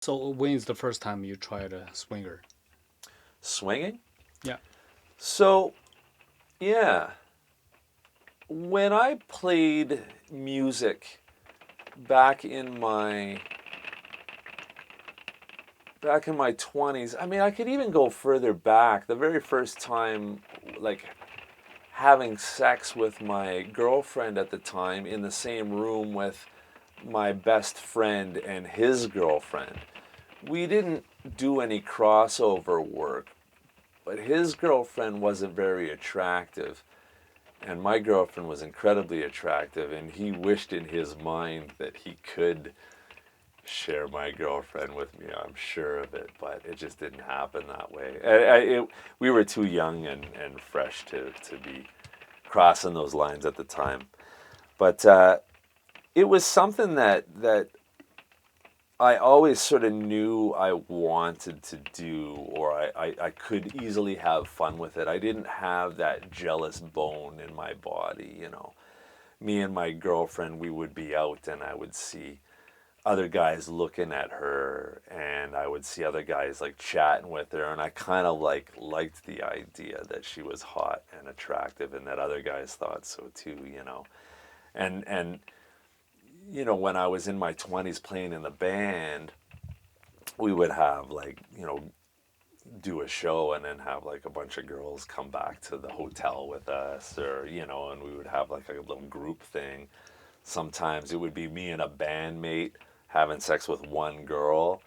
So when is the first time you tried a swinger? Swinging? Yeah. So, yeah, when I played music back in my back in my 20s, I mean, I could even go further back. The very first time, like having sex with my girlfriend at the time in the same room with my best friend and his girlfriend. We didn't do any crossover work, but his girlfriend wasn't very attractive, and my girlfriend was incredibly attractive, and he wished in his mind that he could share my girlfriend with me. I'm sure of it, but it just didn't happen that way. We were too young and fresh to be crossing those lines at the time. But it was something that I always sort of knew I wanted to do, or I could easily have fun with it. I didn't have that jealous bone in my body, you know. Me and my girlfriend, we would be out and I would see other guys looking at her and I would see other guys like chatting with her, and I kind of like liked the idea that she was hot and attractive and that other guys thought so too, you know. And you know, when I was in my 20s playing in the band, we would have like, you know, do a show and then have like a bunch of girls come back to the hotel with us, or you know, and we would have like a little group thing. Sometimes it would be me and a bandmate having sex with one girl,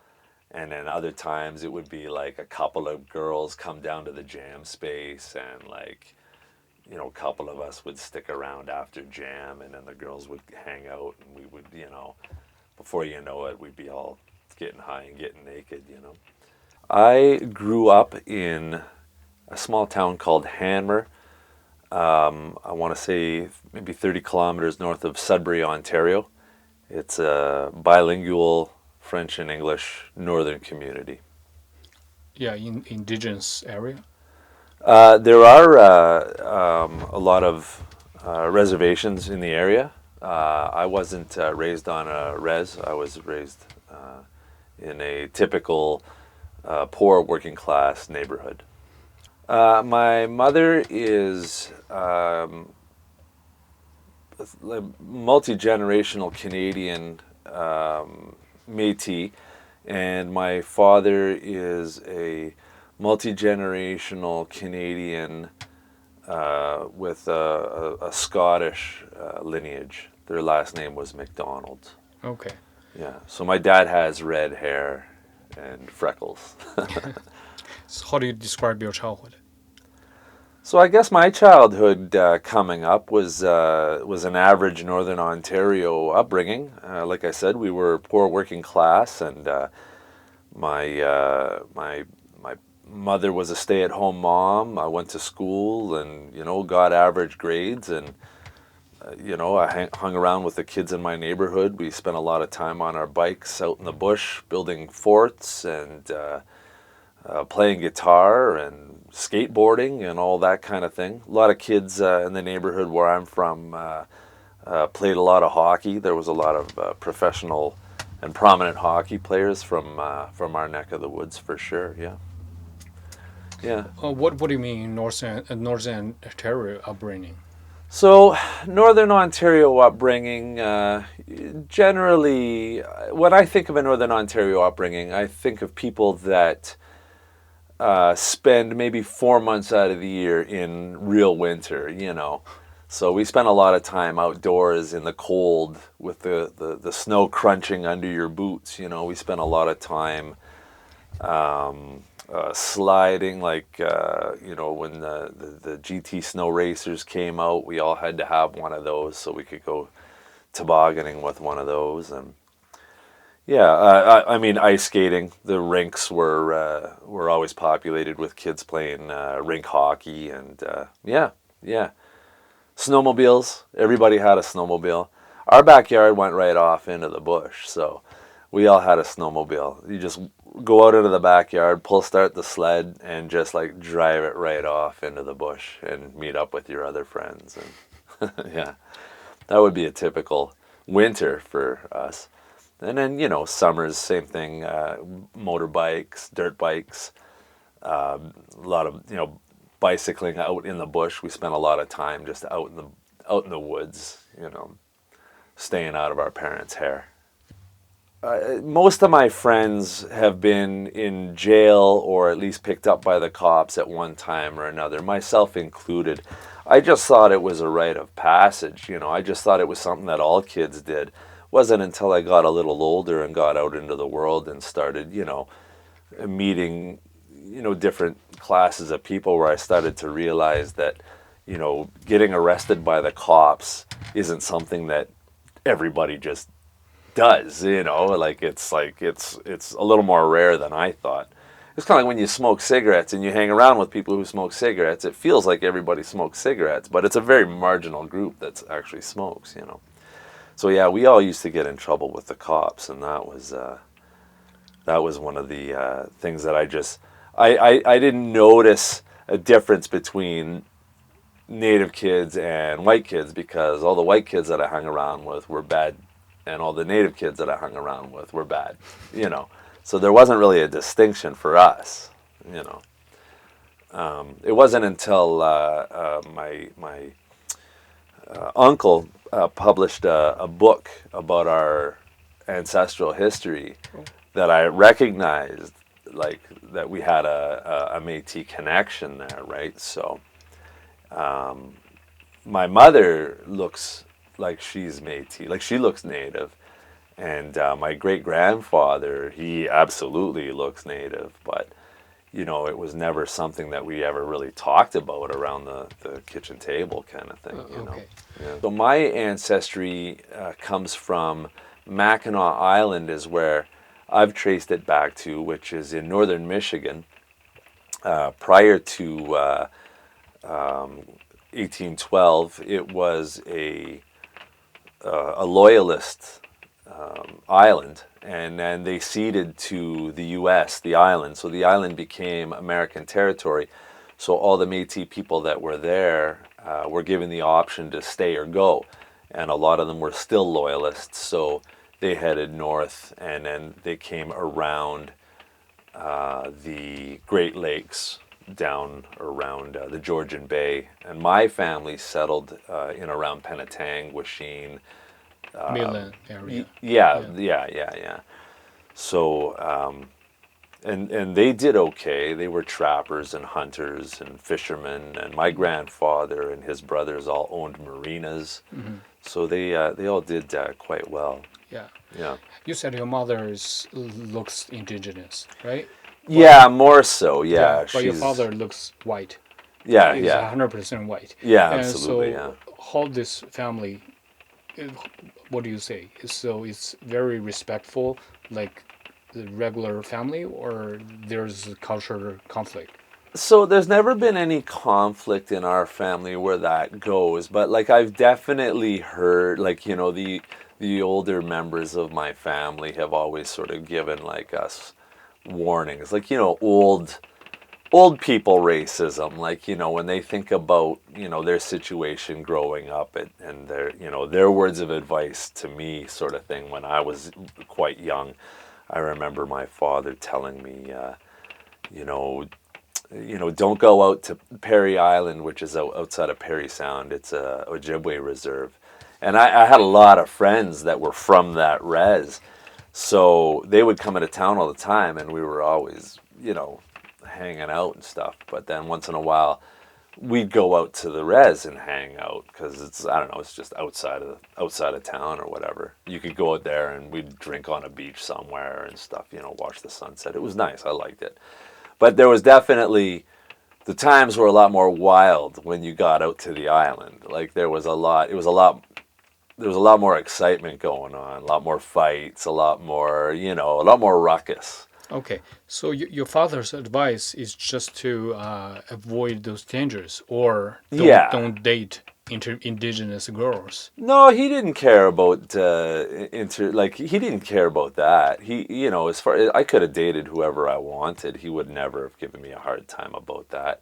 and then other times it would be like a couple of girls come down to the jam space, and like, you know, a couple of us would stick around after jam, and then the girls would hang out, and we would, you know, before you know it, we'd be all getting high and getting naked, you know. I grew up in a small town called Hanmer. I want to say maybe 30 kilometers north of Sudbury, Ontario. It's a bilingual French and English northern community. Yeah, in indigenous area. There are a lot of reservations in the area. I wasn't raised on a res. I was raised in a typical poor working class neighborhood. My mother is a multi generational Canadian Métis, and my father is a multi generational Canadian with a Scottish lineage. Their last name was McDonald. Okay. Yeah, so my dad has red hair and freckles. So how do you describe your childhood? So I guess my childhood coming up was an average Northern Ontario upbringing. Like I said, we were poor working class, and my mother was a stay-at-home mom. I went to school, and you know, got average grades, and you know, I hung around with the kids in my neighborhood. We spent a lot of time on our bikes out in the bush, building forts and playing guitar and skateboarding and all that kind of thing. A lot of kids in the neighborhood where I'm from played a lot of hockey. There was a lot of professional and prominent hockey players from our neck of the woods for sure. Yeah, yeah. What do you mean Northern Ontario upbringing? So, Northern Ontario upbringing, generally, when I think of a Northern Ontario upbringing, I think of people that spend maybe 4 months out of the year in real winter, you know. So we spent a lot of time outdoors in the cold with the snow crunching under your boots, you know. We spent a lot of time sliding, like, you know, when the GT snow racers came out, we all had to have one of those so we could go tobogganing with one of those. And yeah, I mean, ice skating. The rinks were always populated with kids playing rink hockey, and yeah, yeah. Snowmobiles. Everybody had a snowmobile. Our backyard went right off into the bush, so we all had a snowmobile. You just go out into the backyard, pull start the sled, and just like drive it right off into the bush and meet up with your other friends. And yeah, that would be a typical winter for us. And then, summers, same thing, motorbikes, dirt bikes, a lot of, bicycling out in the bush. We spent a lot of time just out in the woods, staying out of our parents' hair. Most of my friends have been in jail or at least picked up by the cops at one time or another, myself included. I just thought it was a rite of passage. I just thought it was something that all kids did. It wasn't until I got a little older and got out into the world and started, meeting, different classes of people where I started to realize that, getting arrested by the cops isn't something that everybody just does, it's a little more rare than I thought. It's kind of like when you smoke cigarettes and you hang around with people who smoke cigarettes. It feels like everybody smokes cigarettes, but it's a very marginal group that actually smokes. So yeah, we all used to get in trouble with the cops, and that was one of the things that I didn't notice a difference between native kids and white kids, because all the white kids that I hung around with were bad, and all the native kids that I hung around with were bad, So there wasn't really a distinction for us, It wasn't until my uncle published a book about our ancestral history that I recognized, like, that we had a Métis connection there, right? So my mother looks like she's Métis, like she looks native, and my great grandfather, he absolutely looks native, but it was never something that we ever really talked about around the kitchen table, kind of thing. Okay. Yeah. So my ancestry comes from Mackinac Island, is where I've traced it back to, which is in northern Michigan. Prior to 1812, it was a loyalist island, and then they ceded to the U.S. the island, so the island became American territory. So all the Métis people that were there were given the option to stay or go, and a lot of them were still loyalists, so they headed north, and then they came around the Great Lakes down around the Georgian Bay, and my family settled in around Penetang, Washeen. Midland area. Yeah. So, and they did okay. They were trappers and hunters and fishermen, and my grandfather and his brothers all owned marinas. Mm-hmm. So they all did quite well. Yeah. Yeah. You said your mother's looks indigenous, right? Yeah, more so. Yeah, But your father looks white. Yeah, He's yeah. 100% white. Yeah, And absolutely. so how this family, uh, what do you say? So it's very respectful, like the regular family, or there's a cultural conflict? So there's never been any conflict in our family where that goes, but like I've definitely heard, like, the older members of my family have always sort of given like us warnings, like, old people racism, like, when they think about, their situation growing up, and their words of advice to me, sort of thing, when I was quite young. I remember my father telling me, don't go out to Perry Island, which is outside of Perry Sound. It's a Ojibwe reserve. And I had a lot of friends that were from that res. So they would come into town all the time, and we were always, hanging out and stuff. But then once in a while, we'd go out to the res and hang out, because it's just outside of town or whatever. You could go out there and we'd drink on a beach somewhere and stuff, watch the sunset. It was nice. I liked it. But there was definitely, the times were a lot more wild when you got out to the island. Like there was a lot more excitement going on, a lot more fights, a lot more ruckus. Okay, so your father's advice is just to avoid those dangers, or don't date indigenous girls. No, he didn't care about he didn't care about that. He, as far as I could have dated whoever I wanted, he would never have given me a hard time about that.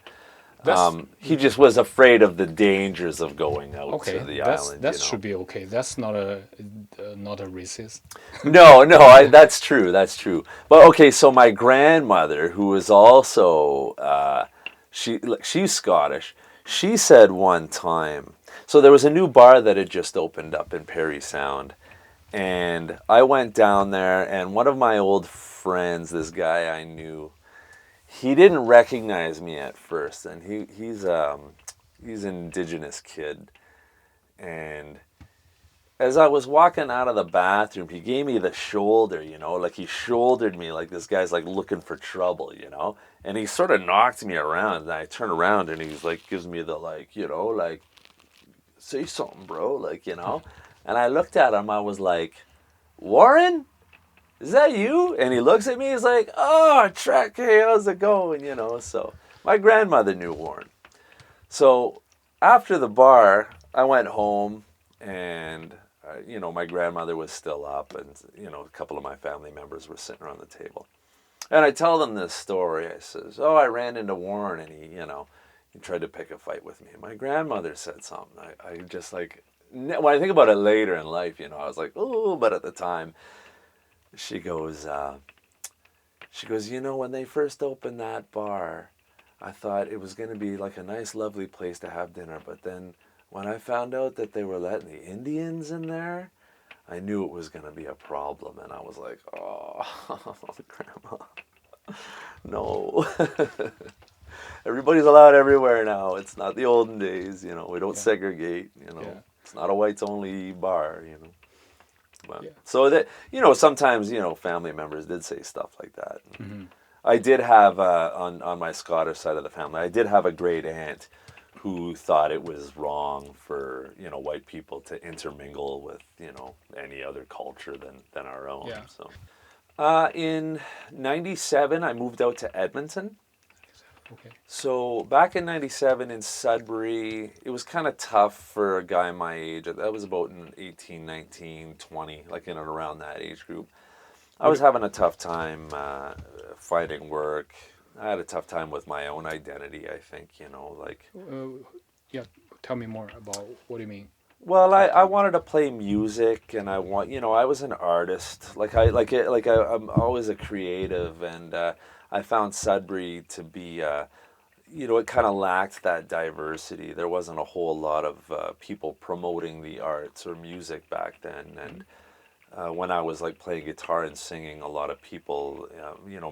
That's He just was afraid of the dangers of going out to okay. the That's island, that should be okay. That's not a racist. No, no, that's true. That's true. But okay, so my grandmother, who was also she's Scottish, she said one time. So there was a new bar that had just opened up in Parry Sound, and I went down there, and one of my old friends, this guy I knew, he didn't recognize me at first, and he's an indigenous kid, and as I was walking out of the bathroom, he gave me the shoulder, like he shouldered me like this guy's like looking for trouble. And he sort of knocked me around, and I turn around, and he's like, gives me the like, say something, bro, And I looked at him, I was like, Warren, is that you? And he looks at me, he's like, oh, Trek, hey, how's it going? So my grandmother knew Warren. So after the bar, I went home, and my grandmother was still up, and a couple of my family members were sitting around the table, and I tell them this story. I says, "Oh, I ran into Warren, and he tried to pick a fight with me." And my grandmother said something. I just like when I think about it later in life, I was like, "Oh," but at the time, she goes, when they first opened that bar, I thought it was going to be like a nice, lovely place to have dinner. But then when I found out that they were letting the Indians in there, I knew it was going to be a problem. And I was like, oh, Grandma, no. Everybody's allowed everywhere now. It's not the olden days, we don't Yeah. segregate, Yeah. It's not a whites only bar. But, Yeah. so that, sometimes, family members did say stuff like that. Hmm. I did have on my Scottish side of the family, I did have a great aunt who thought it was wrong for white people to intermingle with any other culture than our own. Yeah. So in '97, I moved out to Edmonton. Okay. So back in '97 in Sudbury, it was kind of tough for a guy my age. That was about in 18, 19, 20, like in and around that age group. I What? was having a tough time finding work. I had a tough time with my own identity, I think, like. Yeah. Tell me more about what do you mean Well, I, tough I time. wanted to play music, and I was an artist. I'm always a creative, and I found Sudbury to be, it kind of lacked that diversity. There wasn't a whole lot of people promoting the arts or music back then, and when I was like playing guitar and singing, a lot of people,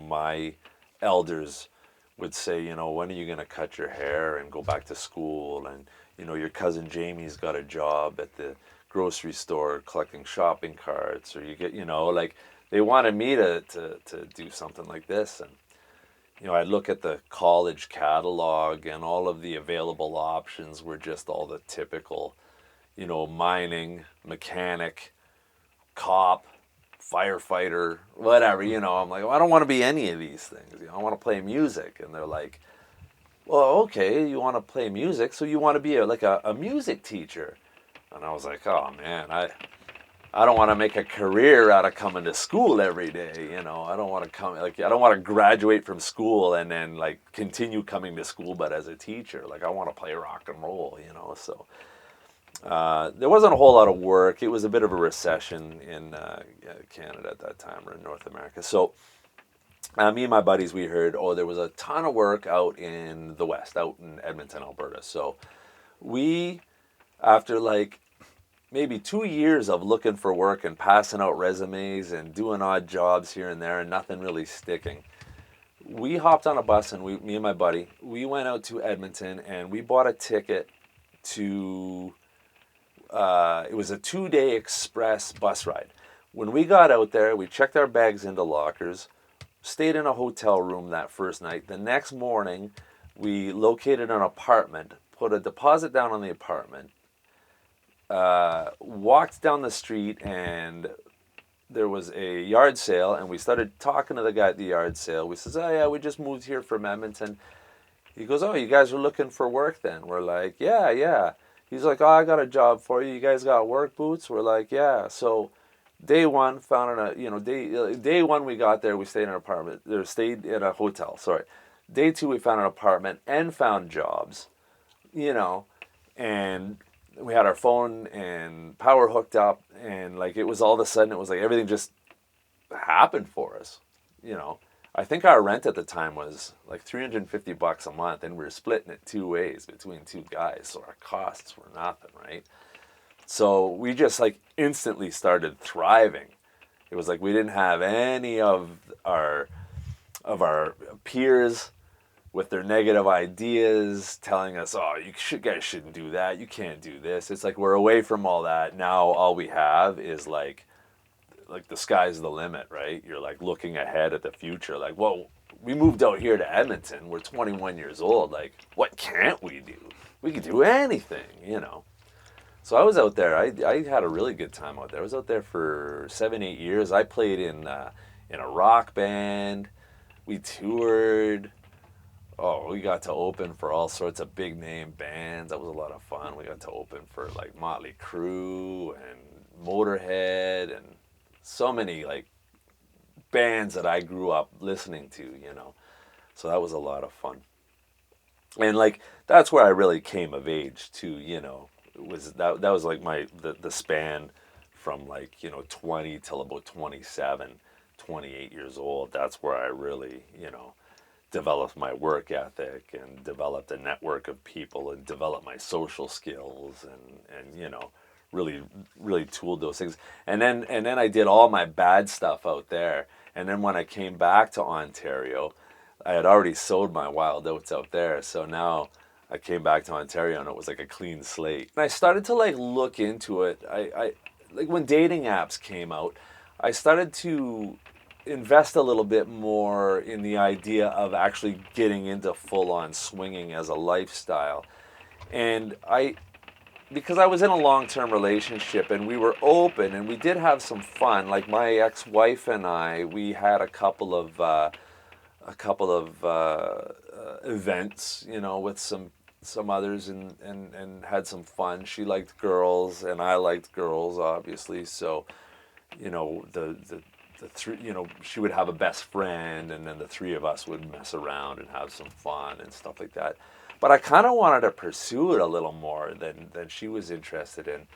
my elders would say, when are you going to cut your hair and go back to school? And, your cousin Jamie's got a job at the grocery store collecting shopping carts, or you get, like they wanted me to do something like this. And, I'd look at the college catalog, and all of the available options were just all the typical, mining, mechanic, cop, firefighter, whatever, I'm like, well, I don't want to be any of these things. I want to play music. And they're like, well, okay, you want to play music, so you want to be a music teacher. And I was like, oh man, I don't want to make a career out of coming to school every day. I don't want to I don't want to graduate from school and then like continue coming to school, but as a teacher. Like I want to play rock and roll. So there wasn't a whole lot of work. It was a bit of a recession in Canada at that time, or in North America. So me and my buddies, we heard, there was a ton of work out in the West, out in Edmonton, Alberta. So we, after like maybe 2 years of looking for work and passing out resumes and doing odd jobs here and there and nothing really sticking, we hopped on a bus, and me and my buddy, we went out to Edmonton, and we bought a ticket to it was a 2-day express bus ride. When we got out there, we checked our bags into lockers, stayed in a hotel room that first night. The next morning, we located an apartment, put a deposit down on the apartment, walked down the street, and there was a yard sale, and we started talking to the guy at the yard sale. We says, oh yeah, we just moved here from Edmonton. He goes, oh, you guys are looking for work then? We're like, yeah, yeah. He's like, oh, I got a job for you. You guys got work boots? We're like, yeah. So day one, found day one we got there, we stayed in an apartment, or stayed in a hotel, sorry. Day two, we found an apartment and found jobs, you know, and we had our phone and power hooked up, and like it was all of a sudden, it was like everything just happened for us, you know. I think our rent at the time was like $350 a month, and we were splitting it two ways between two guys, so our costs were nothing, right? So we just like instantly started thriving. It was like we didn't have any our of our peers with their negative ideas telling us, "Oh, guys shouldn't do that. You can't do this." It's like we're away from all that. Now all we have is like the sky's the limit, right? You're like looking ahead at the future. Like, well, we moved out here to Edmonton. We're 21 years old. Like, what can't we do? We can do anything, you know. So I was out there. I had a really good time out there. I was out there for 7, 8 years. I played in a rock band. We toured. Oh, we got to open for all sorts of big name bands. That was a lot of fun. We got to open for like Motley Crue and Motorhead and so many like bands that I grew up listening to, you know. So that was a lot of fun. And like that's where I really came of age too, you know. It was that was like the span from like, you know, 20 till about 27, 28 years old. That's where I really, you know, developed my work ethic and developed a network of people and developed my social skills and you know, really tooled those things. And then I did all my bad stuff out there. And then when I came back to Ontario, I had already sowed my wild oats out there. So now I came back to Ontario and it was like a clean slate. And I started to like look into it. I like when dating apps came out, I started to invest a little bit more in the idea of actually getting into full on swinging as a lifestyle. And because I was in a long term relationship and we were open and we did have some fun. Like my ex wife and I, we had a couple of events, you know, with some others and had some fun. She liked girls and I liked girls, obviously. So, you know, the three, you know, she would have a best friend, and then the three of us would mess around and have some fun and stuff like that. But I kind of wanted to pursue it a little more than she was interested in.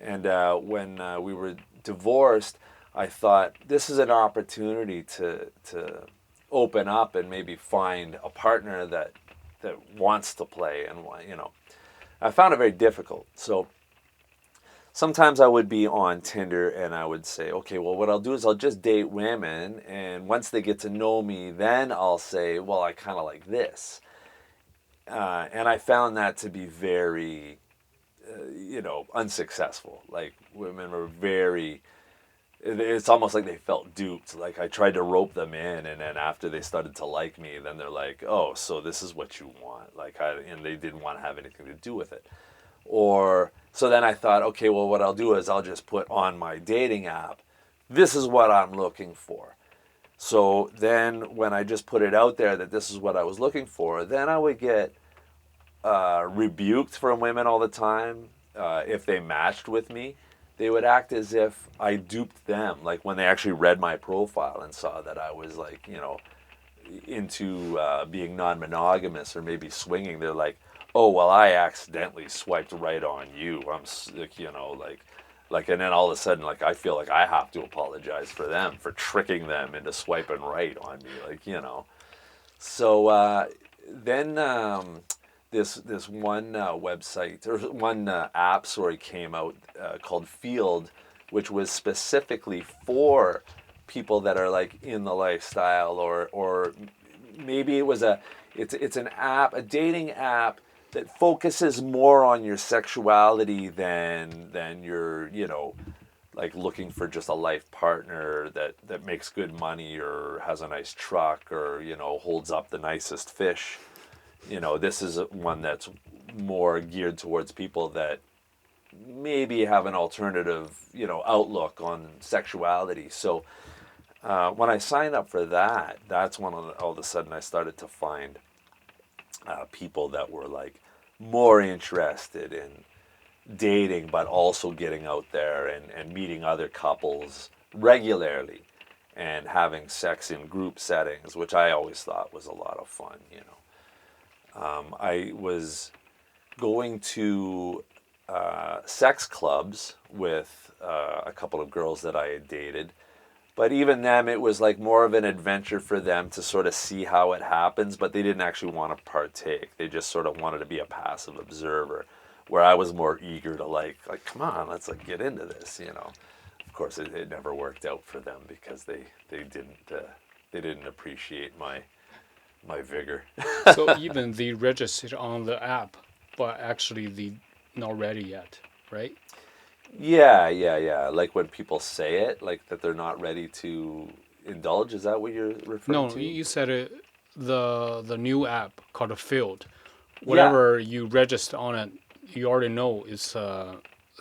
And when we were divorced, I thought this is an opportunity to open up and maybe find a partner that wants to play, and you know, I found it very difficult. So sometimes I would be on Tinder and I would say, okay, well, what I'll do is I'll just date women. And once they get to know me, then I'll say, well, I kind of like this. And I found that to be very, you know, unsuccessful. Like women were very, it's almost like they felt duped. Like I tried to rope them in. And then after they started to like me, then they're like, oh, so this is what you want. And they didn't want to have anything to do with it. Or so then I thought, okay, well, what I'll do is I'll just put on my dating app, this is what I'm looking for. So then when I just put it out there that this is what I was looking for, then I would get rebuked from women all the time. If they matched with me, they would act as if I duped them. Like when they actually read my profile and saw that I was like, you know, into being non-monogamous or maybe swinging, they're like, oh, well, I accidentally swiped right on you. I'm like, you know, and then all of a sudden, like, I feel like I have to apologize for them for tricking them into swiping right on me, like, you know. So then this one website or one app, sorry, came out called Field, which was specifically for people that are like in the lifestyle, or maybe it's an app, a dating app that focuses more on your sexuality than your, you know, like looking for just a life partner that makes good money or has a nice truck or, you know, holds up the nicest fish. You know, this is one that's more geared towards people that maybe have an alternative, you know, outlook on sexuality. So when I signed up for that, that's when all of a sudden I started to find people that were like more interested in dating, but also getting out there and meeting other couples regularly. and having sex in group settings, which I always thought was a lot of fun. I was going to sex clubs with a couple of girls that I had dated. But even them, it was like more of an adventure for them to sort of see how it happens, but they didn't actually want to partake. They just sort of wanted to be a passive observer, where I was more eager to come on, let's like get into this. Of course, it never worked out for them because they didn't appreciate my vigor. So even they registered on the app, but actually they not ready yet, right? Yeah, yeah, yeah. Like when people say it, like that they're not ready to indulge. Is that what you're referring No, to? you said it. The new app called Field. Yeah. Whatever you register on it, you already know it's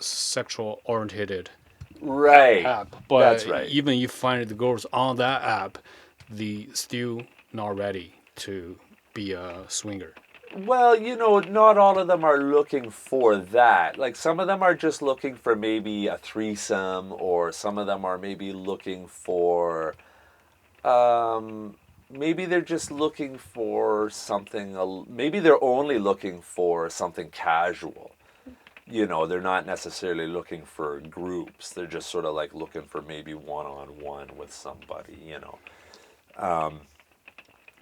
sexual oriented Right. app. But That's right. even you find the girls on that app, they still not ready to be a swinger. Well, not all of them are looking for that. Like some of them are just looking for maybe a threesome, or some of them are maybe looking for, maybe they're just looking for something, maybe they're only looking for something casual. They're not necessarily looking for groups. They're just sort of like looking for maybe one on one with somebody.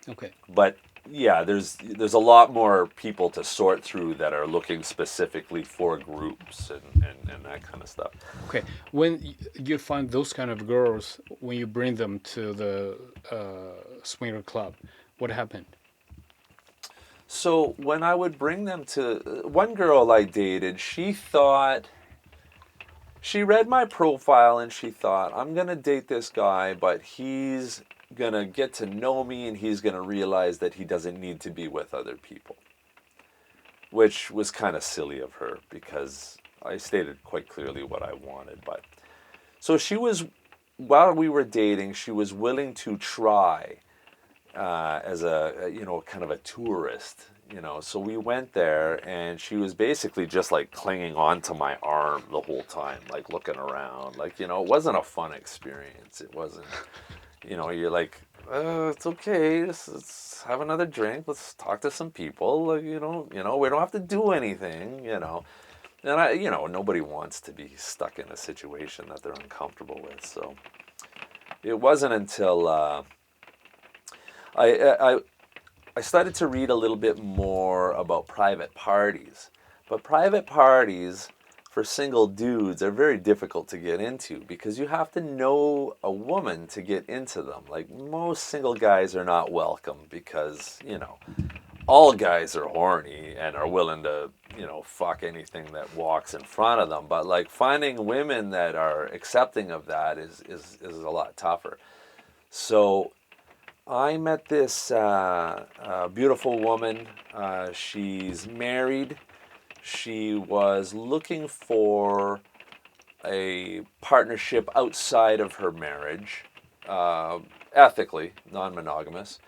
Okay. But yeah, there's a lot more people to sort through that are looking specifically for groups and that kind of stuff. Okay. When you find those kind of girls, when you bring them to the swinger club, what happened? So when I would bring them to one girl I dated, she read my profile and she thought, I'm going to date this guy, but he's going to get to know me and he's going to realize that he doesn't need to be with other people. Which was kind of silly of her because I stated quite clearly what I wanted. But so while we were dating, she was willing to try as kind of a tourist. So we went there, and she was basically just like clinging on to my arm the whole time, like looking around. It wasn't a fun experience. It wasn't. You're like, it's okay. Let's have another drink. Let's talk to some people. We don't have to do anything. And nobody wants to be stuck in a situation that they're uncomfortable with. So it wasn't until I I started to read a little bit more about private parties. But private parties for single dudes are very difficult to get into because you have to know a woman to get into them. Like most single guys are not welcome because, all guys are horny and are willing to, fuck anything that walks in front of them. But like finding women that are accepting of that is a lot tougher. So I met this beautiful woman. She's married. She was looking for a partnership outside of her marriage, ethically, non monogamous.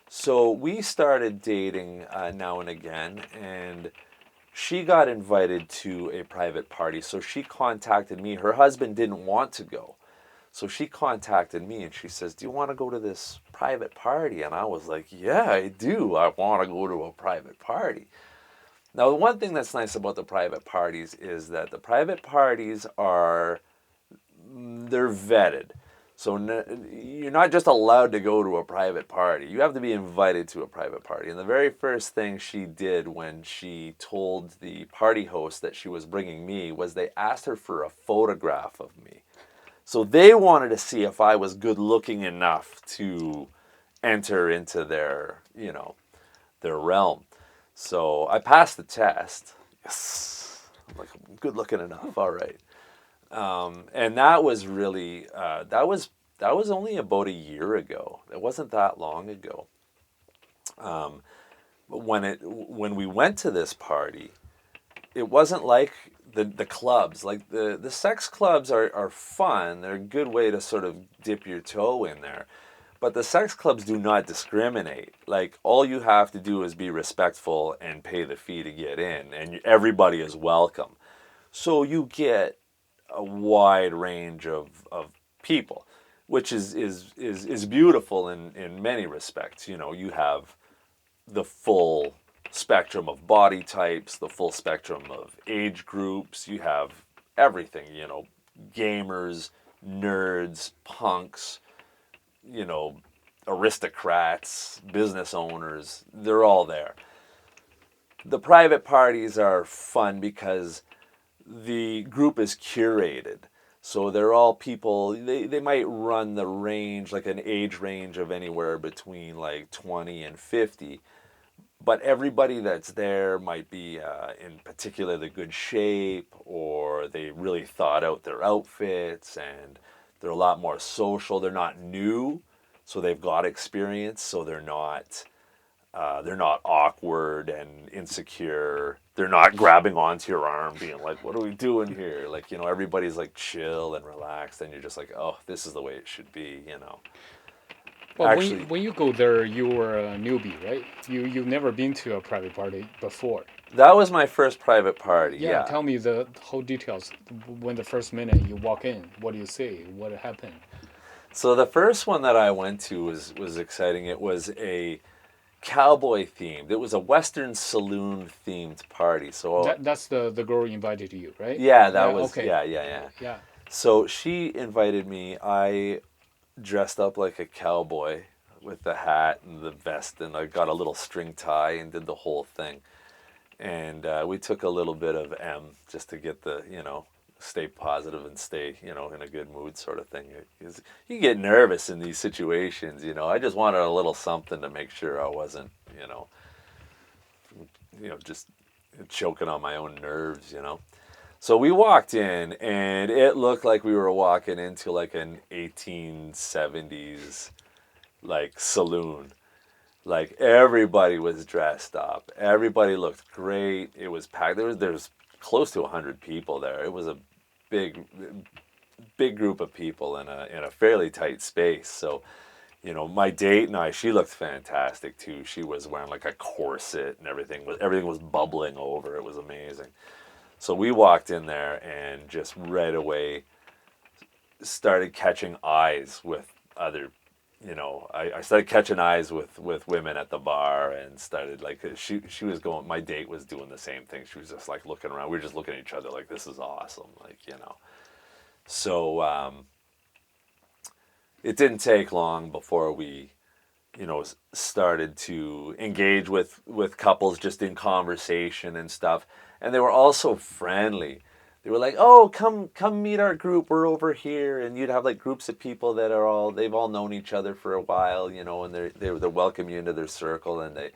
So we started dating now and again, and she got invited to a private party. So she contacted me. Her husband didn't want to go. So she contacted me and she says, "Do you want to go to this private party?" And I was like, "Yeah, I do. I want to go to a private party." Now, the one thing that's nice about the private parties is that the private parties they're vetted. So you're not just allowed to go to a private party. You have to be invited to a private party. And the very first thing she did when she told the party host that she was bringing me was they asked her for a photograph of me. So they wanted to see if I was good looking enough to enter into their realm. So I passed the test. Yes, I'm like, I'm good looking enough. All right. And that was really that was only about a year ago. It wasn't that long ago. But when we went to this party, it wasn't like the clubs. Like the sex clubs are fun. They're a good way to sort of dip your toe in there. But the sex clubs do not discriminate. Like all you have to do is be respectful and pay the fee to get in, and everybody is welcome. So you get a wide range of people. which is beautiful in many respects. You know, you have the full spectrum of body types, the full spectrum of age groups. You have everything, you know, gamers, nerds, punks, you know, aristocrats, business owners. They're all there. The private parties are fun because the group is curated. So they're all people, they might run the range, like an age range of anywhere between like 20 and 50. But everybody that's there might be in particularly good shape, or they really thought out their outfits, and they're a lot more social. They're not new, so they've got experience, so they're not awkward and insecure. They're not grabbing onto your arm, being like, "What are we doing here?" Like, you know, everybody's like chill and relaxed, and you're just like, "Oh, this is the way it should be," you know. Well, Actually, when you go there, you were a newbie, right? You've never been to a private party before. that was my first private party. Yeah, Yeah. tell me the whole details. When the first minute you walk in, what do you see? What happened? So the first one that I went to was exciting. It was a cowboy themed. It was a Western saloon themed party. So That's the girl invited you, right? yeah, that Yeah. was Okay. yeah. Yeah. So she invited me. I dressed up like a cowboy with the hat and the vest, and I got a little string tie and did the whole thing. And we took a little bit of M just to get the, you know, stay positive and stay, you know, in a good mood sort of thing. 'Cause you get nervous in these situations, you know. I just wanted a little something to make sure I wasn't, just choking on my own nerves, you know. So we walked in, and it looked like we were walking into like an 1870s like saloon. Like everybody was dressed up. Everybody looked great. It was packed. There was close to 100 people there. It was a big big group of people in a fairly tight space. So, you know, my date and I, she looked fantastic too. She was wearing like a corset and everything was bubbling over. It was amazing. So we walked in there and just right away started catching eyes with other, I started catching eyes with women at the bar, and started like she was going, my date was doing the same thing. She was just like looking around. We were just looking at each other like, this is awesome. Like, you know. So it didn't take long before we, started to engage with couples just in conversation and stuff. And they were also friendly. They were like, "Oh, come meet our group. We're over here." And you'd have like groups of people that they've all known each other for a while, you know, and they welcome you into their circle, and the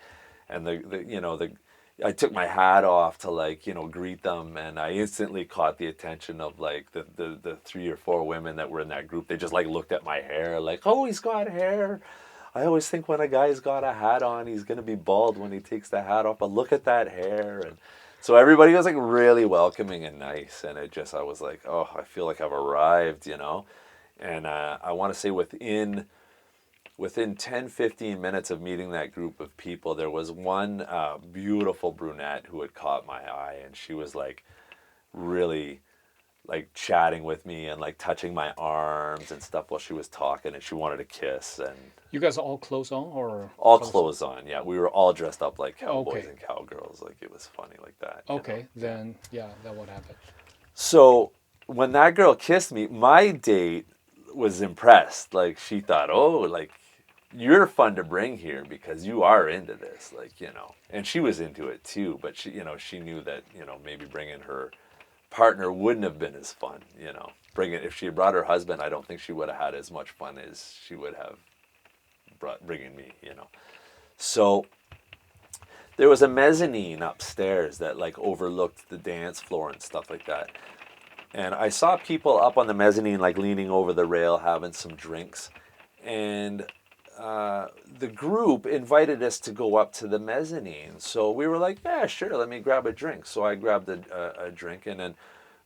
I took my hat off to, like, greet them, and I instantly caught the attention of like the three or four women that were in that group. They just like looked at my hair like, "Oh, he's got hair. I always think when a guy's got a hat on, he's gonna be bald when he takes the hat off, but look at that hair." And so everybody was like really welcoming and nice, and I was like, "Oh, I feel like I've arrived," you know. And I want to say within 10, 15 minutes of meeting that group of people, there was one beautiful brunette who had caught my eye, and she was like really like chatting with me and like touching my arms and stuff while she was talking, and she wanted a kiss. And You guys all clothes on or all clothes? clothes on. Yeah, we were all dressed up like cowboys Okay. and cowgirls. Like, it was funny like that, you know. Okay. Yeah. Then yeah, that would happen. So when that girl kissed me, my date was impressed. Like, she thought, "Oh, like, you're fun to bring here because you are into this," like, you know. And she was into it too, but she knew that, maybe bringing her partner wouldn't have been as fun, you know. If she had brought her husband, I don't think she would have had as much fun as she would have bringing me, you know. So there was a mezzanine upstairs that like overlooked the dance floor and stuff like that. And I saw people up on the mezzanine, like leaning over the rail, having some drinks. And the group invited us to go up to the mezzanine. So we were like, "Yeah, sure, let me grab a drink." So I grabbed a drink, and then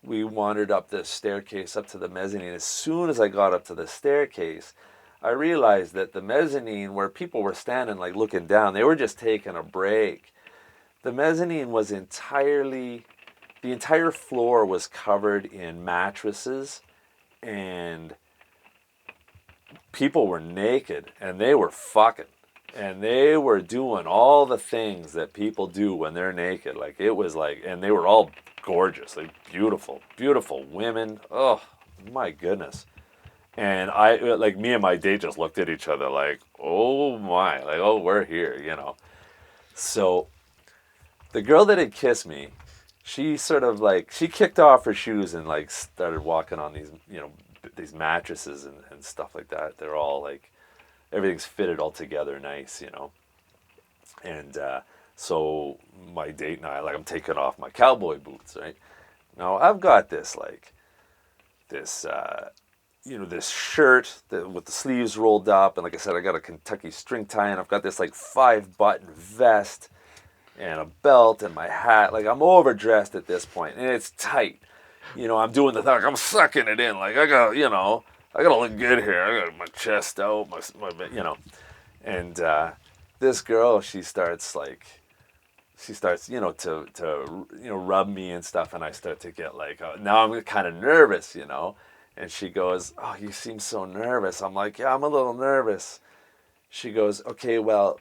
we wandered up the staircase up to the mezzanine. As soon as I got up to the staircase, I realized that the mezzanine, where people were standing like looking down, they were just taking a break. The mezzanine was the entire floor was covered in mattresses and people were naked and they were fucking. And they were doing all the things that people do when they're naked. Like it was like, and they were all gorgeous, like beautiful, beautiful women. Oh my goodness. And I, like me and my date just looked at each other like, oh my, like, oh, we're here, you know. So the girl that had kissed me, she sort of like, she kicked off her shoes and like started walking on these, you know, these mattresses and stuff like that. They're all like, everything's fitted all together nice, you know. And so my date and I, like, I'm taking off my cowboy boots, right? Now I've got this, like, this, you know, this shirt that, with the sleeves rolled up. And like I said, I got a Kentucky string tie, and I've got this, like, 5-button vest and a belt and my hat. Like, I'm overdressed at this point, and it's tight. You know, I'm doing the thing, like, I'm sucking it in. Like, I got, you know, I got to look good here. I got my chest out, my you know. And this girl, she starts, you know, to you know, rub me and stuff, and I start to get like, now I'm kind of nervous, you know. And she goes, "Oh, you seem so nervous." I'm like, "Yeah, I'm a little nervous." She goes, "Okay, well,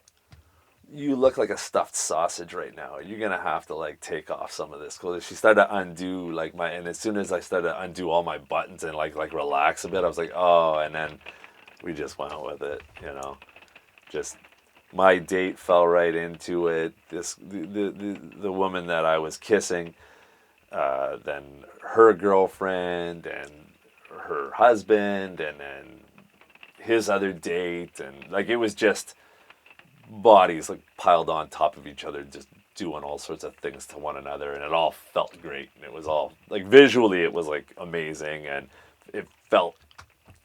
you look like a stuffed sausage right now. You're gonna have to like take off some of this clothes." She started to undo like my, and as soon as I started to undo all my buttons and like relax a bit, I was like, "Oh," and then we just went with it, you know. Just my date fell right into it. The woman that I was kissing, then her girlfriend and her husband, and then his other date, and like it was just bodies like piled on top of each other, just doing all sorts of things to one another, and it all felt great. And it was all like visually, it was like amazing, and it felt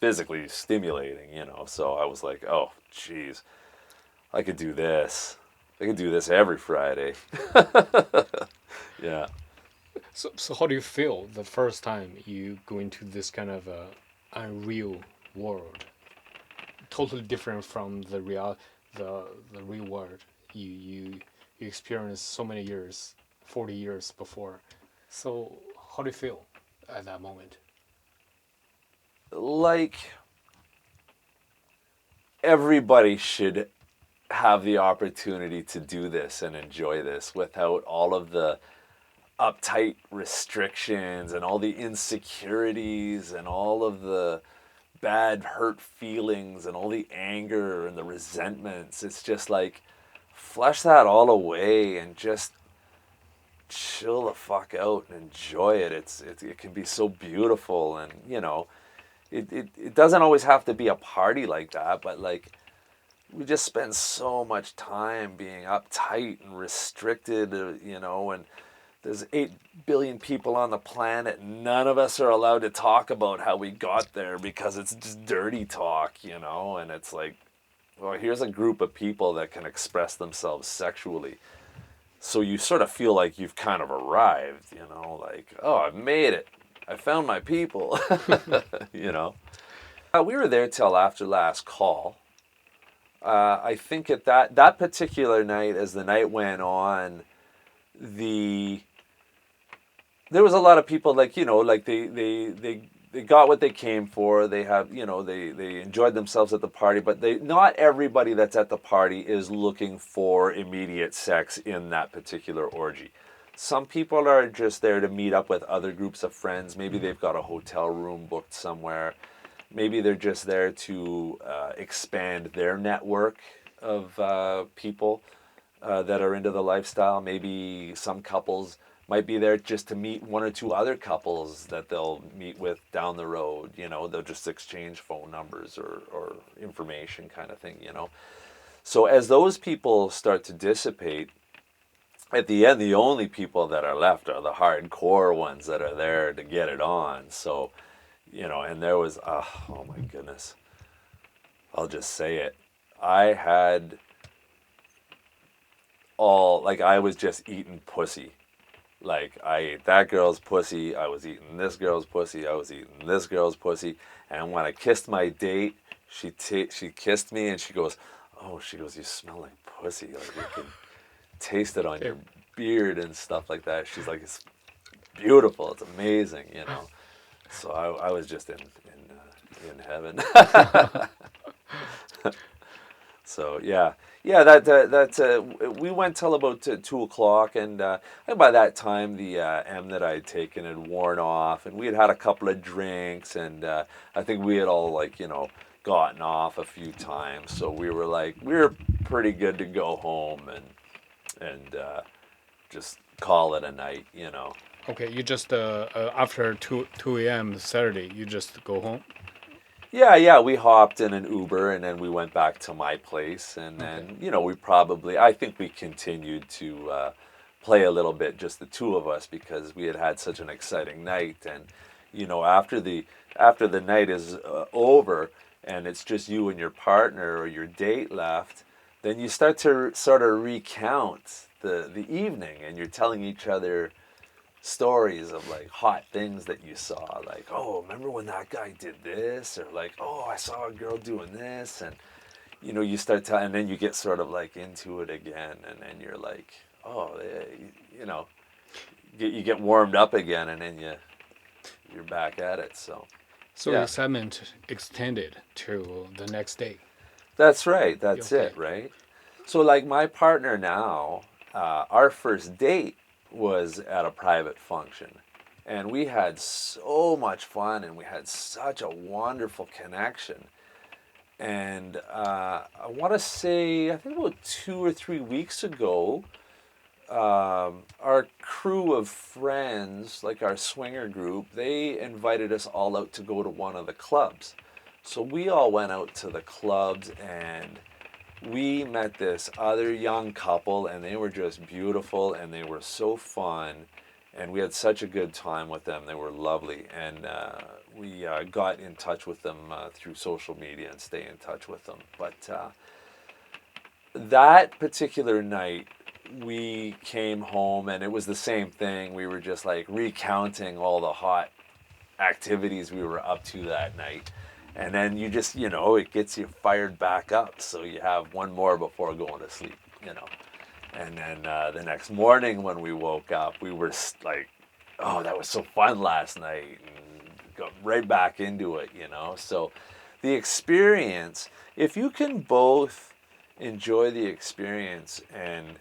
physically stimulating, you know. So I was like, oh, geez, I could do this. I could do this every Friday. Yeah. So how do you feel the first time you go into this kind of unreal world? Totally different from the real world you experienced so many years, 40 years before. So how do you feel at that moment? Like everybody should have the opportunity to do this and enjoy this without all of the uptight restrictions and all the insecurities and all of the bad hurt feelings and all the anger and the resentments. It's just like flush that all away and just chill the fuck out and enjoy it. It can be so beautiful, and you know, it doesn't always have to be a party like that, but like we just spend so much time being uptight and restricted, you know, and there's 8 billion people on the planet. None of us are allowed to talk about how we got there because it's just dirty talk, you know, and it's like, well, here's a group of people that can express themselves sexually. So you sort of feel like you've kind of arrived, you know, like, oh, I've made it. I found my people, you know. We were there till after last call. I think at that particular night, as the night went on, the there was a lot of people, like, you know, like they got what they came for. They have, you know, they enjoyed themselves at the party, but they, not everybody that's at the party is looking for immediate sex in that particular orgy. Some people are just there to meet up with other groups of friends. Maybe they've got a hotel room booked somewhere. Maybe they're just there to expand their network of people that are into the lifestyle. Maybe some couples might be there just to meet one or two other couples that they'll meet with down the road. You know, they'll just exchange phone numbers or information, kind of thing, you know. So as those people start to dissipate, at the end, the only people that are left are the hardcore ones that are there to get it on. So, you know, and there was, oh my goodness, I'll just say it. I had like, I was just eating pussy. Like, I ate that girl's pussy, I was eating this girl's pussy, I was eating this girl's pussy. And when I kissed my date, she kissed me, and she goes, oh, she goes, you smell like pussy. Like, you can taste it on your beard and stuff like that. She's like, it's beautiful, it's amazing, you know. So I was just in heaven. So yeah, yeah. That we went till about 2 o'clock, and by that time the M that I had taken had worn off, and we had had a couple of drinks, and I think we had all like gotten off a few times, so we were pretty good to go home and just call it a night. Okay, you just after two a.m. Saturday, you just go home. Yeah, yeah, we hopped in an Uber and then we went back to my place. And Okay. then, I think we continued to play a little bit, just the two of us, because we had had such an exciting night. And, after the night is over and it's just you and your partner or your date left, then you start to sort of recount the evening and you're telling each other stories of like hot things that you saw, like, oh, remember when that guy did this, or like, oh, I saw a girl doing this. And you start telling, and then you get sort of like into it again, and then you're like, oh, yeah, you know you get warmed up again, and then you're back at it. So So yeah, excitement extended to the next day. that's right, that's Okay. it, right? So like my partner now, our first date was at a private function, and we had so much fun and we had such a wonderful connection. And I want to say, I think about 2 or 3 weeks ago, our crew of friends, like our swinger group, they invited us all out to go to one of the clubs. So we all went out to the clubs and we met this other young couple, and they were just beautiful and they were so fun, and we had such a good time with them. They were lovely, and we got in touch with them through social media and stay in touch with them. But that particular night, we came home and it was the same thing. We were just like recounting all the hot activities we were up to that night. And then you just, it gets you fired back up. So you have one more before going to sleep. And then the next morning when we woke up, we were like, oh, that was so fun last night. And got right back into it. So the experience, if you can both enjoy the experience and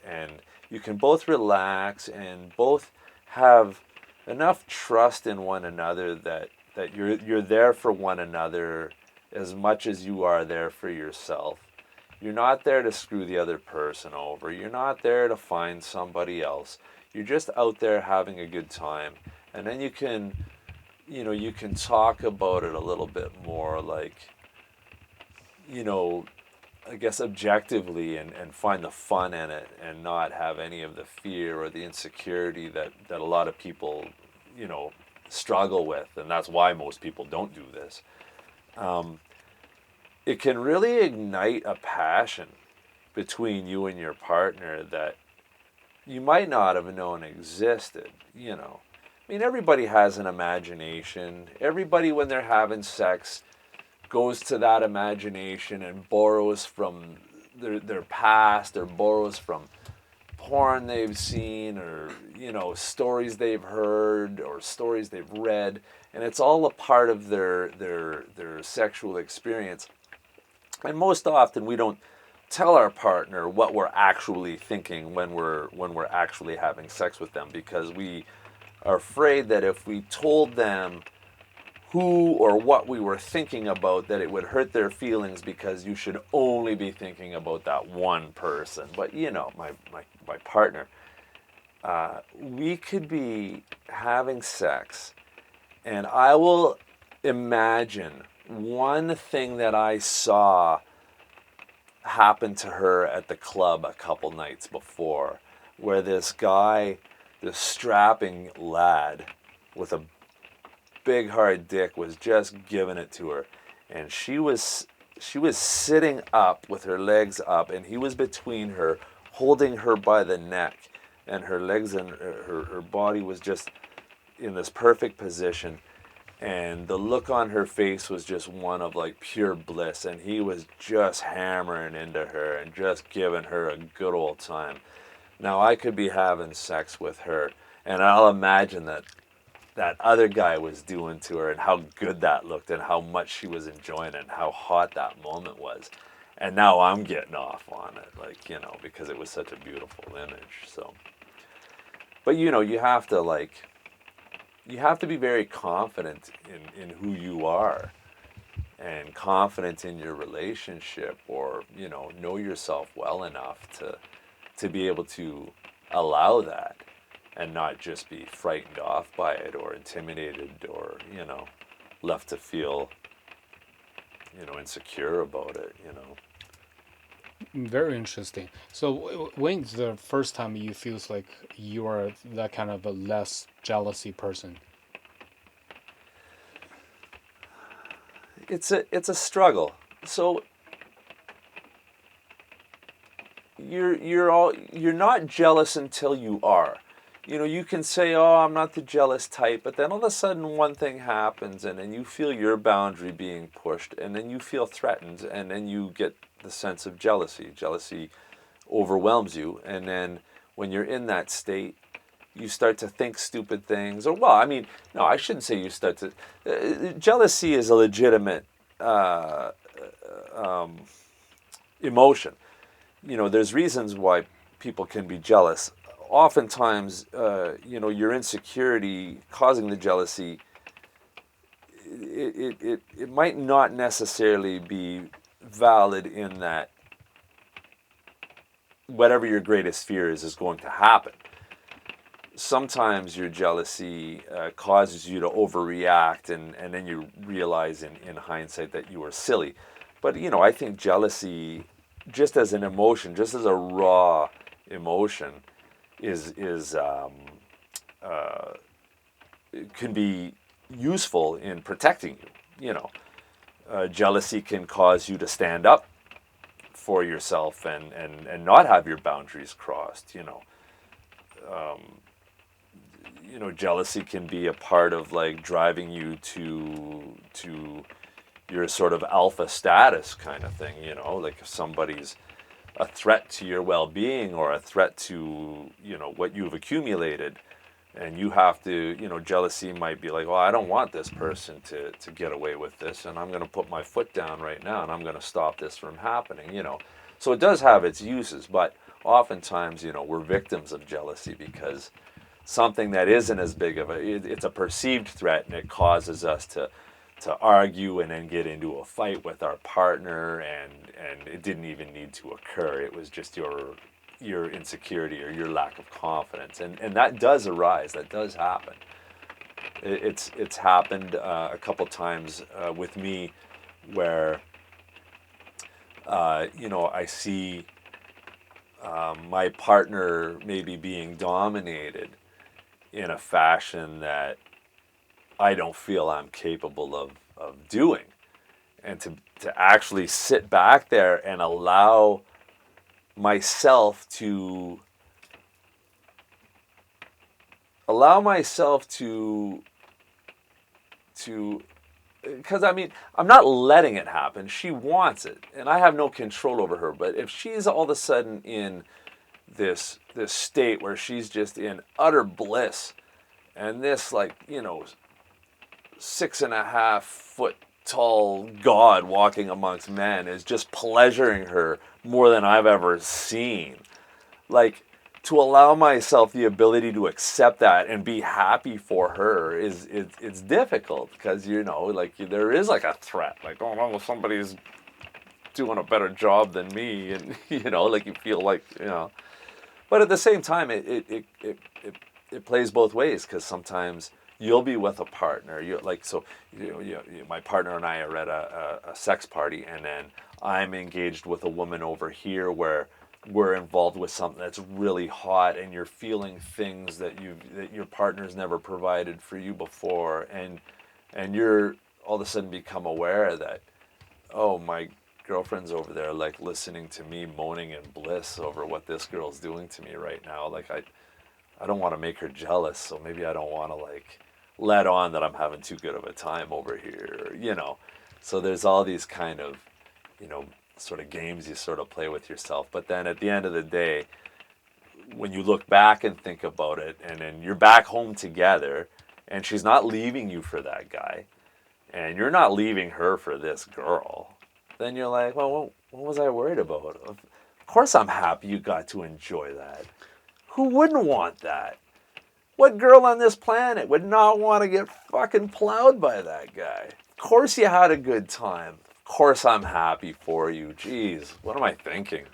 you can both relax and both have enough trust in one another that you're there for one another as much as you are there for yourself. You're not there to screw the other person over. You're not there to find somebody else. You're just out there having a good time. And then you can talk about it a little bit more, like, you know, I guess objectively, and find the fun in it and not have any of the fear or the insecurity that a lot of people, you know, struggle with. And that's why most people don't do this. Um, it can really ignite a passion between you and your partner that you might not have known existed. I mean, everybody has an imagination. Everybody, when they're having sex, goes to that imagination and borrows from their past, or borrows from porn they've seen, or stories they've heard or stories they've read, and it's all a part of their sexual experience. And most often we don't tell our partner what we're actually thinking when we're actually having sex with them, because we are afraid that if we told them who or what we were thinking about, that it would hurt their feelings, because you should only be thinking about that one person. But my partner, we could be having sex, and I will imagine one thing that I saw happen to her at the club a couple nights before, where this guy, this strapping lad with a big hard dick, was just giving it to her, and she was sitting up with her legs up, and he was between her, holding her by the neck, and her legs and her body was just in this perfect position, and the look on her face was just one of like pure bliss, and he was just hammering into her and just giving her a good old time. Now I could be having sex with her, and I'll imagine that other guy was doing to her, and how good that looked, and how much she was enjoying it, and how hot that moment was. and now I'm getting off on it, like, because it was such a beautiful image. So, but you have to be very confident in who you are, and confident in your relationship, or know yourself well enough to be able to allow that, and not just be frightened off by it, or intimidated, or left to feel insecure about it. Very interesting. So, when's the first time you feels like you are that kind of a less jealousy person? It's a struggle. So you're not jealous until you are. You can say, "Oh, I'm not the jealous type," but then all of a sudden one thing happens, and then you feel your boundary being pushed, and then you feel threatened, and then you get the sense of jealousy. Jealousy overwhelms you, and then when you're in that state, you start to think stupid things. Or, well, I mean, no, I shouldn't say you start to. Jealousy is a legitimate uh, emotion. There's reasons why people can be jealous. Oftentimes, your insecurity causing the jealousy, it might not necessarily be valid in that whatever your greatest fear is going to happen. Sometimes your jealousy causes you to overreact, and then you realize in hindsight that you were silly. But, I think jealousy, just as an emotion, just as a raw emotion, is can be useful in protecting you. Jealousy can cause you to stand up for yourself, and not have your boundaries crossed. Jealousy can be a part of, like, driving you to your sort of alpha status kind of thing. Like, if somebody's a threat to your well-being, or a threat to what you've accumulated, and you have to, jealousy might be like, well, I don't want this person to get away with this, and I'm going to put my foot down right now, and I'm going to stop this from happening. So it does have its uses, but oftentimes, we're victims of jealousy because something that isn't as big of it's a perceived threat, and it causes us to argue, and then get into a fight with our partner, and it didn't even need to occur. It was just your insecurity, or your lack of confidence, and that does arise. That does happen. It's happened a couple times with me, where I see my partner maybe being dominated in a fashion that I don't feel I'm capable of doing. And to actually sit back there and myself to allow myself to because, I mean, I'm not letting it happen. She wants it, and I have no control over her. But if she's all of a sudden in this state where she's just in utter bliss, and this, like, 6.5 foot tall God walking amongst men is just pleasuring her more than I've ever seen, like, to allow myself the ability to accept that and be happy for her it's difficult, because like, there is, like, a threat, like, oh no, somebody's doing a better job than me, and like, you feel like, but at the same time, it plays both ways, because sometimes you'll be with a partner, my partner and I are at a sex party, and then I'm engaged with a woman over here where we're involved with something that's really hot, and you're feeling things that your partner's never provided for you before, and you're all of a sudden become aware that, oh, my girlfriend's over there, like, listening to me moaning in bliss over what this girl's doing to me right now. Like, I don't want to make her jealous, so maybe I don't want to, like, let on that I'm having too good of a time over here. So there's all these kind of, sort of games you sort of play with yourself. But then at the end of the day, when you look back and think about it, and then you're back home together, and she's not leaving you for that guy, and you're not leaving her for this girl, then you're like, well, what was I worried about? Of course I'm happy you got to enjoy that. Who wouldn't want that? What girl on this planet would not want to get fucking plowed by that guy? Of course you had a good time. Of course I'm happy for you. Jeez, what am I thinking?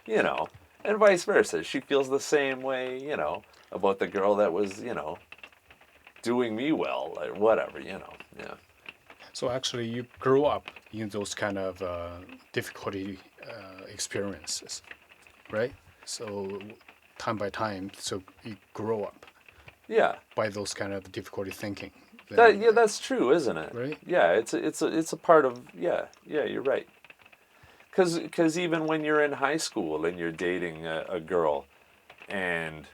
You know, and vice versa. She feels the same way, about the girl that was, doing me well, like whatever, yeah. So actually, you grew up in those kind of difficulty experiences, right? So time by time, so you grow up Yeah. by those kind of difficulty thinking. That Then, yeah, that's true, isn't it? right? Yeah, it's a part of yeah, you're right. Cause even when you're in high school and you're dating a girl, and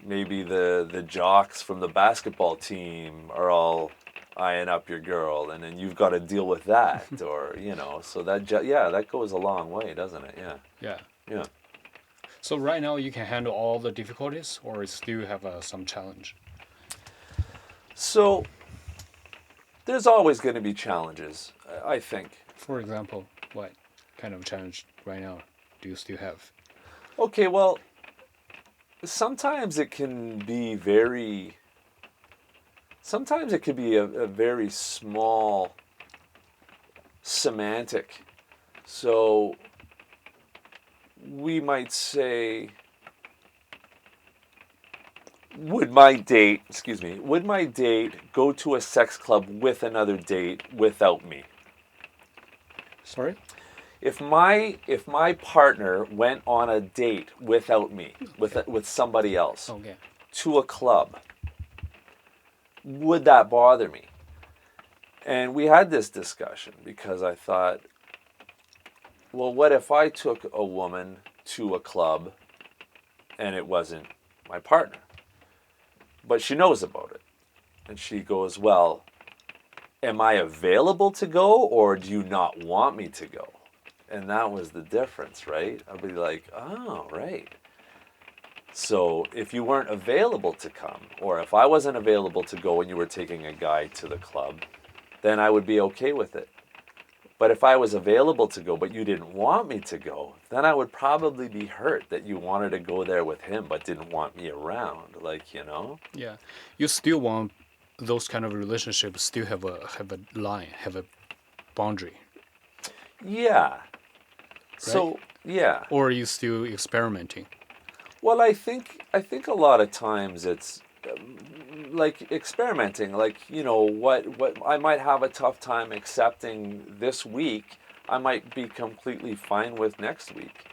maybe the jocks from the basketball team are all eyeing up your girl, and then you've got to deal with that, or so that goes a long way, doesn't it? Yeah, Yeah. yeah. So right now you can handle all the difficulties, or still have some challenge. So there's always going to be challenges, I think. For example, what kind of challenge right now do you still have? Okay, well, sometimes it can be very. Sometimes it could be a very small semantic. So we might say, would my date go to a sex club with another date without me? Sorry? If my partner went on a date without me, with somebody else, Okay. to a club, would that bother me? And we had this discussion because I thought, well, what if I took a woman to a club and it wasn't my partner? But she knows about it. And she goes, well, am I available to go, or do you not want me to go? And that was the difference, right? I'd be like, oh, right. So if you weren't available to come, or if I wasn't available to go and you were taking a guy to the club, then I would be okay with it. But if I was available to go, but you didn't want me to go, then I would probably be hurt that you wanted to go there with him, but didn't want me around. Yeah. You still want those kind of relationships still have a line, have a boundary, Yeah. right? So, yeah. Or are you still experimenting? Well, I think a lot of times it's like experimenting. Like what I might have a tough time accepting this week, I might be completely fine with next week,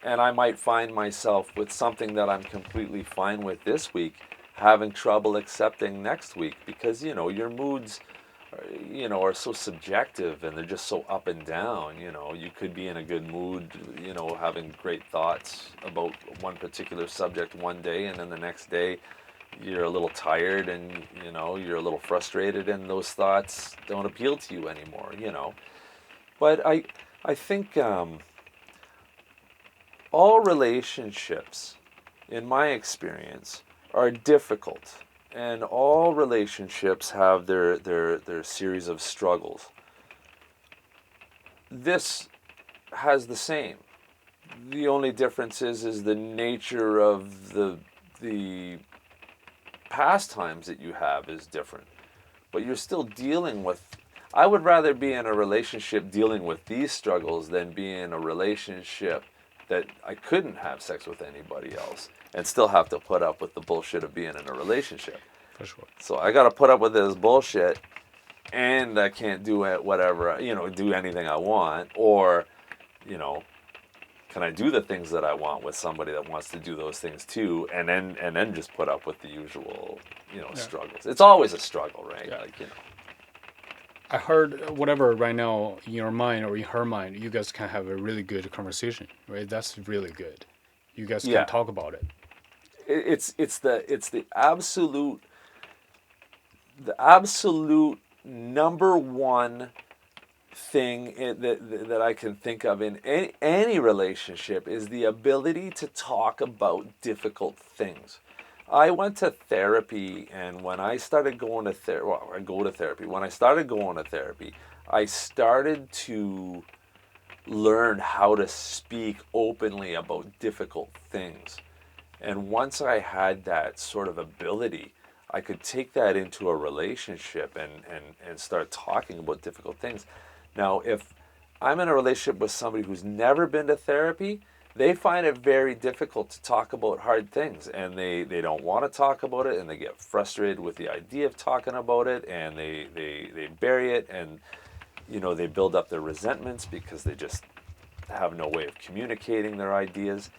and I might find myself with something that I'm completely fine with this week, having trouble accepting next week because your moods are so subjective, and they're just so up and down. You could be in a good mood, having great thoughts about one particular subject one day, and then the next day you're a little tired, and you're a little frustrated, and those thoughts don't appeal to you anymore. But I think all relationships, in my experience, are difficult, and all relationships have their series of struggles. This has the same. The only difference is the nature of the pastimes that you have is different. But you're still dealing with. I would rather be in a relationship dealing with these struggles than be in a relationship that I couldn't have sex with anybody else and still have to put up with the bullshit of being in a relationship. For sure. So I got to put up with this bullshit, and I can't do it, whatever, do anything I want, or, can I do the things that I want with somebody that wants to do those things too, and then just put up with the usual, Yeah. struggles. It's always a struggle, right? Yeah. Like. I heard whatever right now in your mind or in her mind, you guys can have a really good conversation, right? That's really good. You guys can Yeah. talk about it. It's the absolute number one thing that I can think of in any relationship is the ability to talk about difficult things. I went to therapy, and when I started going to therapy, I go to therapy. When I started going to therapy, I started to learned how to speak openly about difficult things. And once I had that sort of ability, I could take that into a relationship and start talking about difficult things. Now, if I'm in a relationship with somebody who's never been to therapy, they find it very difficult to talk about hard things, and they don't want to talk about it, and they get frustrated with the idea of talking about it, and they bury it, and they build up their resentments because they just have no way of communicating their ideas.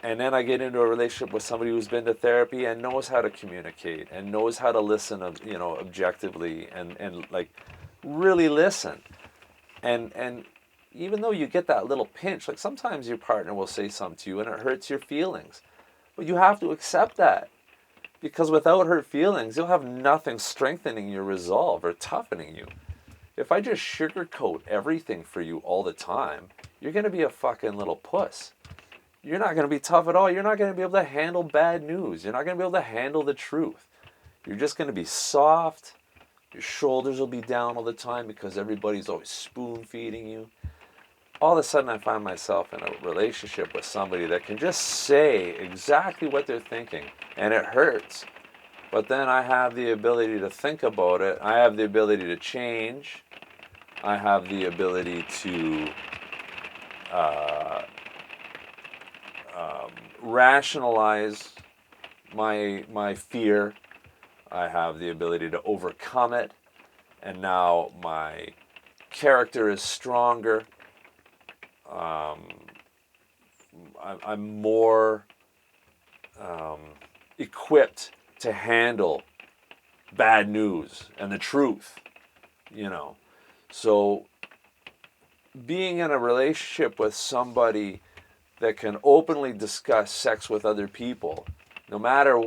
And then I get into a relationship with somebody who's been to therapy and knows how to communicate and knows how to listen, objectively, and like really listen. And even though you get that little pinch, like sometimes your partner will say something to you and it hurts your feelings, but you have to accept that, because without hurt feelings, you'll have nothing strengthening your resolve or toughening you. If I just sugarcoat everything for you all the time, you're going to be a fucking little puss. You're not going to be tough at all. You're not going to be able to handle bad news. You're not going to be able to handle the truth. You're just going to be soft. Your shoulders will be down all the time because everybody's always spoon feeding you. All of a sudden, I find myself in a relationship with somebody that can just say exactly what they're thinking, and it hurts. But then I have the ability to think about it. I have the ability to change. I have the ability to rationalize my fear. I have the ability to overcome it, and now my character is stronger. I'm more equipped to handle bad news and the truth. So being in a relationship with somebody that can openly discuss sex with other people, no matter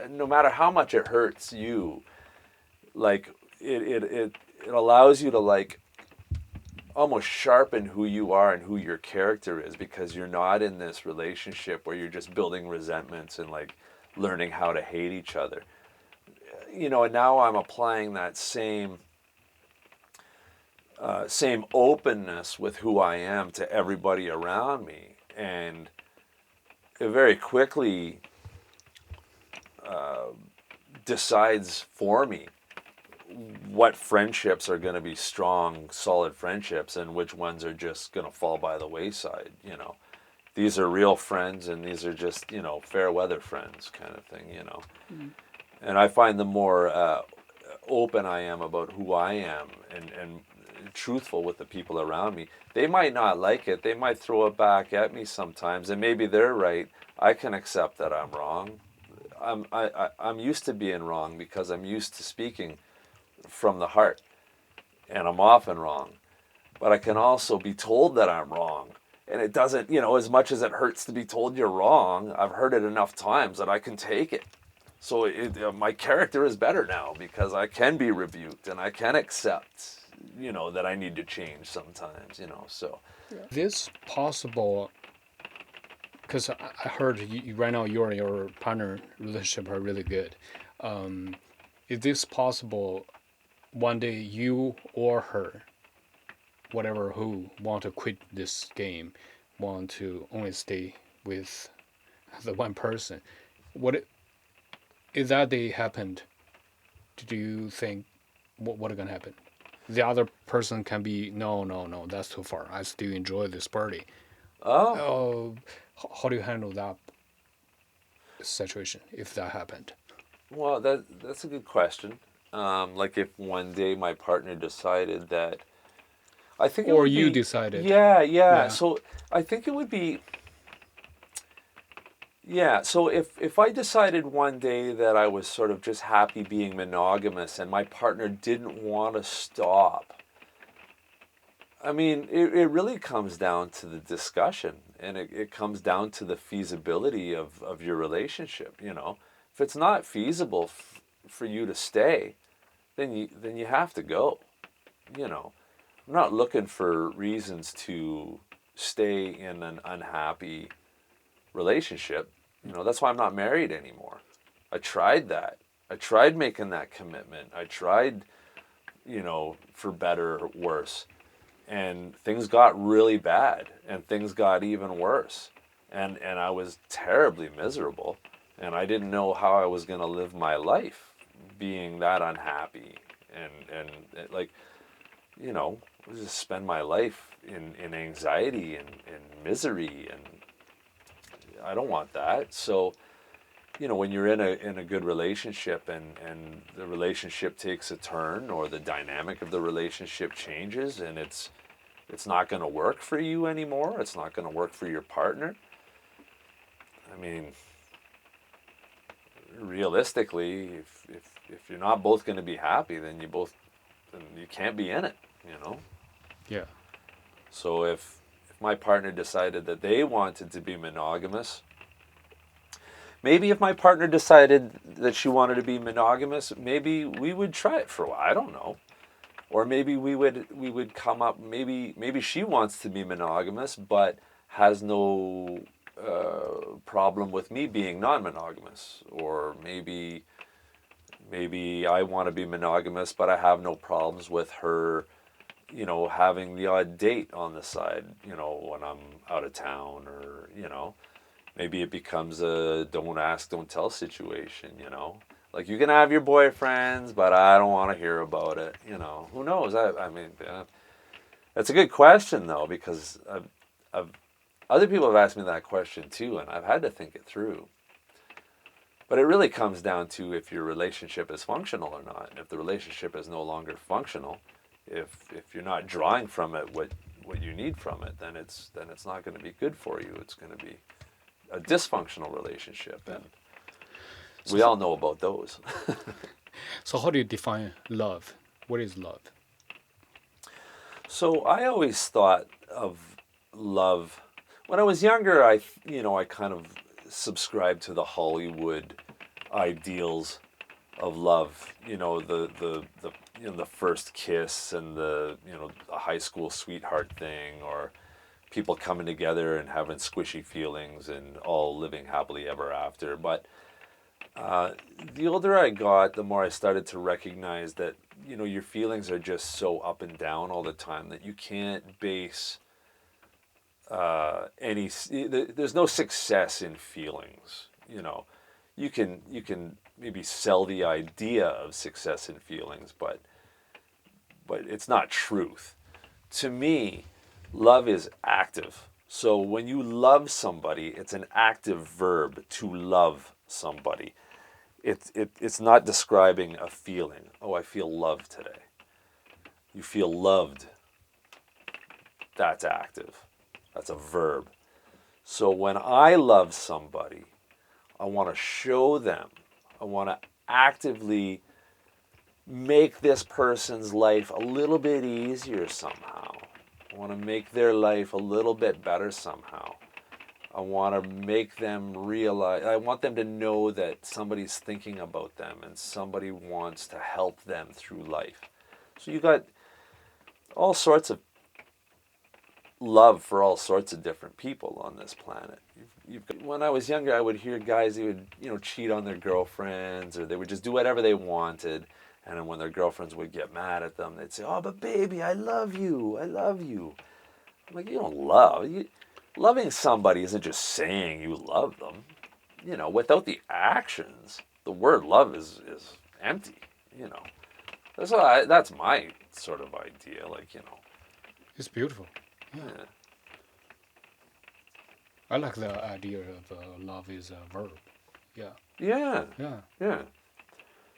no matter how much it hurts you, like it allows you to like almost sharpen who you are and who your character is, because you're not in this relationship where you're just building resentments and like learning how to hate each other. And now I'm applying that same openness with who I am to everybody around me, and it very quickly decides for me what friendships are going to be strong, solid friendships, and which ones are just going to fall by the wayside. These are real friends, and these are just, fair weather friends kind of thing. Mm. And I find the more open I am about who I am and truthful with the people around me, they might not like it. They might throw it back at me sometimes, and maybe they're right. I can accept that I'm wrong. I'm used to being wrong because I'm used to speaking from the heart, and I'm often wrong. But I can also be told that I'm wrong. And it doesn't, as much as it hurts to be told you're wrong, I've heard it enough times that I can take it. So my character is better now because I can be rebuked and I can accept, that I need to change sometimes. So. This possible, because I heard right now you and your partner relationship are really good. Um, is this possible one day you or her, whatever who, want to quit this game, want to only stay with the one person? What if that day happened? Do you think what is gonna happen? The other person can be no, no, no, that's too far. I still enjoy this party. Oh, Oh, how do you handle that situation if that happened? well, that's a good question. Like if one day my partner decided that, I think it Or would you be, decided, yeah, yeah. yeah, So I think it would be, yeah. So if I decided one day that I was sort of just happy being monogamous and my partner didn't want to stop, I mean, it really comes down to the discussion, and it comes down to the feasibility of your relationship. If it's not feasible for you to stay, then you have to go. I'm not looking for reasons to stay in an unhappy relationship. That's why I'm not married anymore. I tried that. I tried making that commitment. I tried, for better or worse. and things got really bad, and things got even worse, and I was terribly miserable, and I didn't know how I was going to live my life being that unhappy, and like, you know, just spend my life in anxiety and misery, and I don't want that. So, you know, when you're in a good relationship, and the relationship takes a turn, or the dynamic of the relationship changes, and it's not going to work for you anymore, it's not going to work for your partner. I mean, realistically, if you're not both going to be happy, then you can't be in it, you know. Yeah. So if my partner decided that they wanted to be monogamous, maybe if my partner decided that she wanted to be monogamous, maybe we would try it for a while. I don't know. Or maybe we would come up. Maybe she wants to be monogamous, but has no problem with me being non-monogamous. Or maybe I want to be monogamous, but I have no problems with her, you know, having the odd date on the side, you know, when I'm out of town, or, you know, maybe it becomes a don't ask, don't tell situation, you know. Like, you can have your boyfriends, but I don't want to hear about it, you know. Who knows? I mean, that's a good question, though, because other people have asked me that question, too, and I've had to think it through. But it really comes down to if your relationship is functional or not. If the relationship is no longer functional, if you're not drawing from it what you need from it, then it's not going to be good for you. It's going to be a dysfunctional relationship, and we So all know about those. so how do you define love? What is love? So I always thought of love. When I was younger, I kind of subscribed to the Hollywood ideals of love. The first kiss, and the high school sweetheart thing, or people coming together and having squishy feelings and all living happily ever after. But the older I got, the more I started to recognize that, your feelings are just so up and down all the time that you can't base there's no success in feelings. You can maybe sell the idea of success in feelings, but it's not truth. To me, love is active. So when you love somebody, it's an active verb to love somebody. It's not describing a feeling. Oh, I feel love today. You feel loved. That's active. That's a verb. So when I love somebody, I want to show them. I want to actively make this person's life a little bit easier somehow. I want to make their life a little bit better somehow. I want to make them realize, I want them to know that somebody's thinking about them and somebody wants to help them through life. So you got all sorts of love for all sorts of different people on this planet. When I was younger, I would hear guys who would, cheat on their girlfriends, or they would just do whatever they wanted. And then when their girlfriends would get mad at them, they'd say, "Oh, but baby, I love you. I love you." I'm like, you don't love. Loving somebody isn't just saying you love them. Without the actions, the word love is empty. That's my sort of idea. It's beautiful. Yeah. Yeah. I like the idea of love is a verb. Yeah. Yeah. Yeah. Yeah.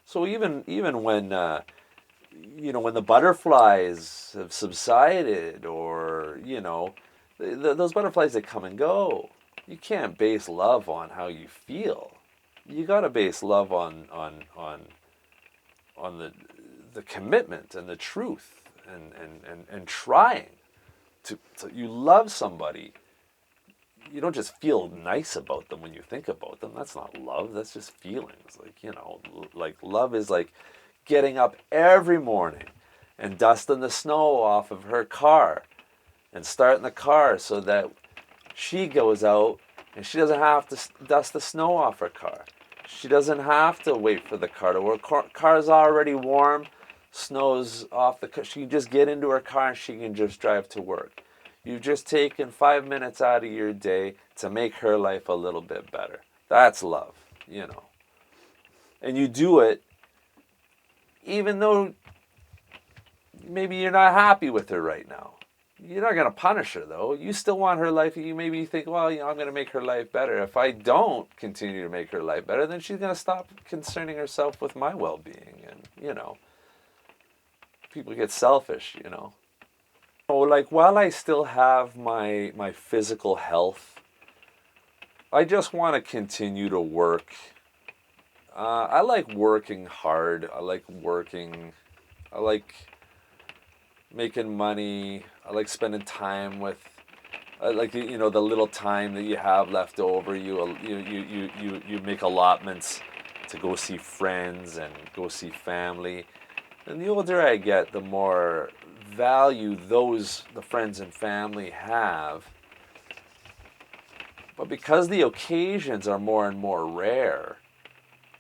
So even when the butterflies have subsided, or those butterflies that come and go, you can't base love on how you feel. You got to base love on the commitment and the truth, and trying to you love somebody. You don't just feel nice about them when you think about them. That's not love. That's just feelings. Like love is like getting up every morning and dusting the snow off of her car and starting the car so that she goes out and she doesn't have to dust the snow off her car. She doesn't have to wait for the car to work. Car's already warm, snow's off the, she can just get into her car and she can just drive to work. You've just taken 5 minutes out of your day to make her life a little bit better. That's love, you know. And you do it even though maybe you're not happy with her right now. You're not going to punish her, though. You still want her life. You maybe think, well, you know, I'm going to make her life better. If I don't continue to make her life better, then she's going to stop concerning herself with my well-being. And, you know, people get selfish, you know. So, like, while I still have my physical health, I just want to continue to work. I like working hard. I like making money. I like spending time with, like, you know, the little time that you have left over. You make allotments to go see friends and go see family. And the older I get, the more value the friends and family have. But because the occasions are more and more rare,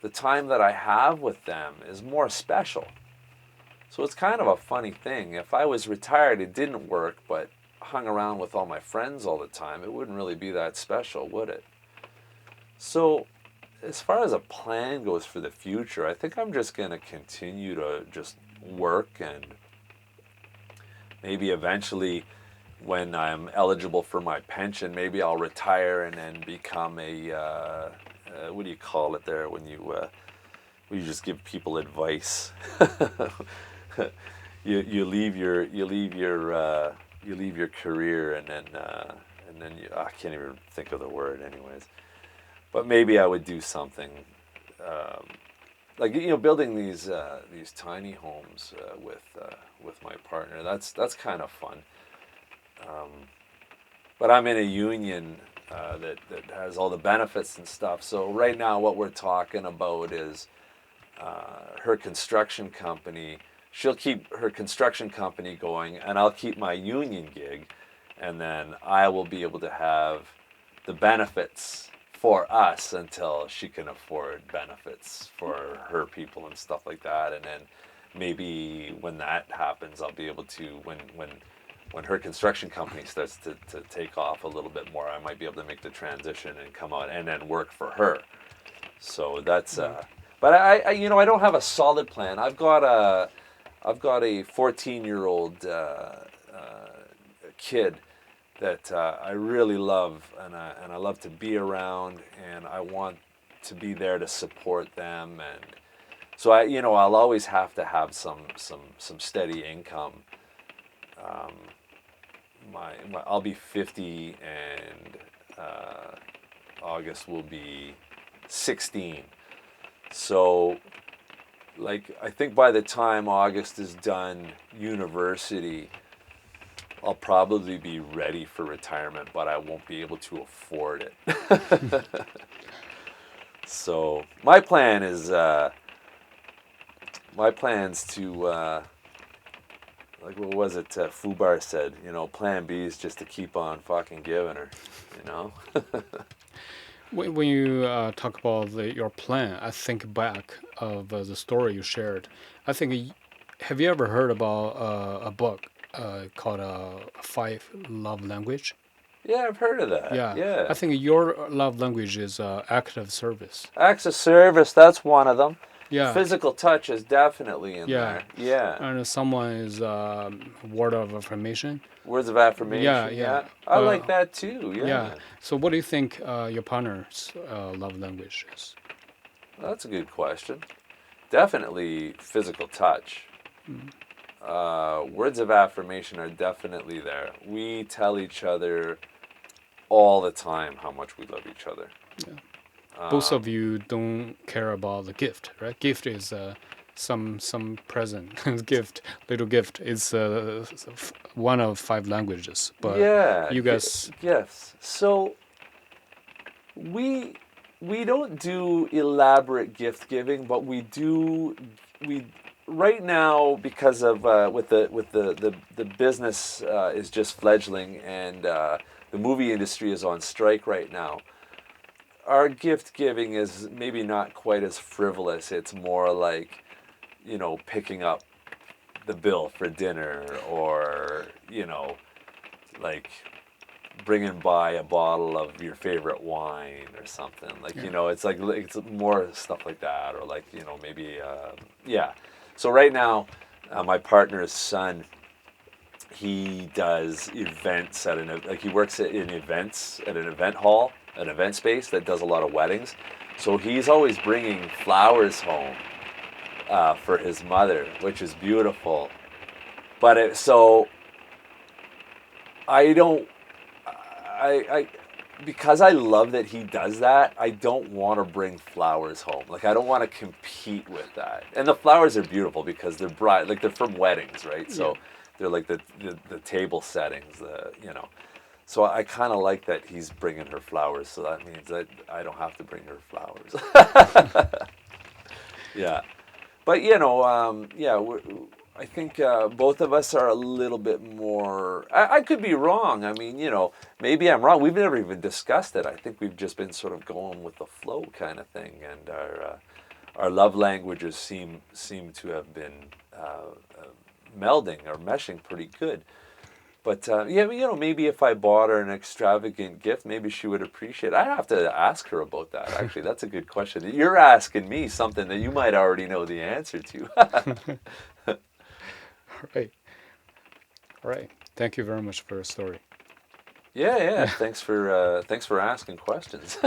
the time that I have with them is more special. So it's kind of a funny thing. If I was retired, it didn't work, but hung around with all my friends all the time, it wouldn't really be that special, would it? So as far as a plan goes for the future, I think I'm just going to continue to just work, and maybe eventually when I'm eligible for my pension, maybe I'll retire and then become a, what do you call it there when you just give people advice? you leave your career, and then I can't even think of the word anyways. But maybe I would do something like, you know, building these tiny homes with my partner. That's kind of fun. But I'm in a union that has all the benefits and stuff. So right now, what we're talking about is her construction company. She'll keep her construction company going, and I'll keep my union gig, and then I will be able to have the benefits for us until she can afford benefits for her people and stuff like that. And then maybe when that happens, I'll be able to, when her construction company starts to take off a little bit more, I might be able to make the transition and come out and then work for her. So that's but I you know, I don't have a solid plan. I've got a 14-year-old kid that I really love, and I love to be around, and I want to be there to support them. And so I'll always have to have some steady income. I'll be 50, and August will be 16. So, like, I think by the time August is done university, I'll probably be ready for retirement, but I won't be able to afford it. So my plan's to like, what was it Fubar said, you know, plan B is just to keep on fucking giving her, you know. When you talk about your plan, I think back of the story you shared. I think, have you ever heard about a book called Five Love Language? Yeah, I've heard of that. Yeah, I Yeah, think your love language is act of service. acts of service, that's one of them. Yeah, Physical touch is definitely in yeah. there. Yeah. And someone is word of affirmation. Words of Yeah, affirmation. yeah. Yeah, I like that too. Yeah. Yeah, So, what do you think your partner's love language is? that's a good question. Definitely physical touch. Words of affirmation are definitely there. We tell each other all the time how much we love each other. Yeah. Both of you don't care about the gift, right? Gift is some present gift, little gift. It's one of five languages, but Yeah, you guys, yes. So we don't do elaborate gift giving, but we right now, because of with the business is just fledgling, and the movie industry is on strike right now. Our gift giving is maybe not quite as frivolous. It's more like, you know, picking up the bill for dinner, or like bringing by a bottle of your favorite wine or something. Like, Yeah. it's like it's more stuff like that, or like maybe yeah. So right now, my partner's son, he does events like he works in events at an event hall, an event space that does a lot of weddings. So he's always bringing flowers home for his mother, which is beautiful. But so I don't, I because I love that he does that. I don't want to bring flowers home. Like, I don't want to compete with that. And the flowers are beautiful because they're bright, like they're from weddings, right? Yeah. So they're like the table settings, So I kind of like that he's bringing her flowers. So that means that I don't have to bring her flowers. Yeah. But yeah, I think both of us are a little bit more. I could be wrong. I mean, maybe I'm wrong. We've never even discussed it. I think we've just been sort of going with the flow kind of thing, and our love languages seem to have been melding or meshing pretty good. But yeah, maybe if I bought her an extravagant gift, maybe she would appreciate it. I'd have to ask her about that. Actually, that's a good question. You're asking me something that you might already know the answer to. All right. All right. Thank you very much for your story. Yeah, yeah. Thanks for asking questions.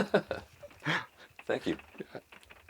Thank you.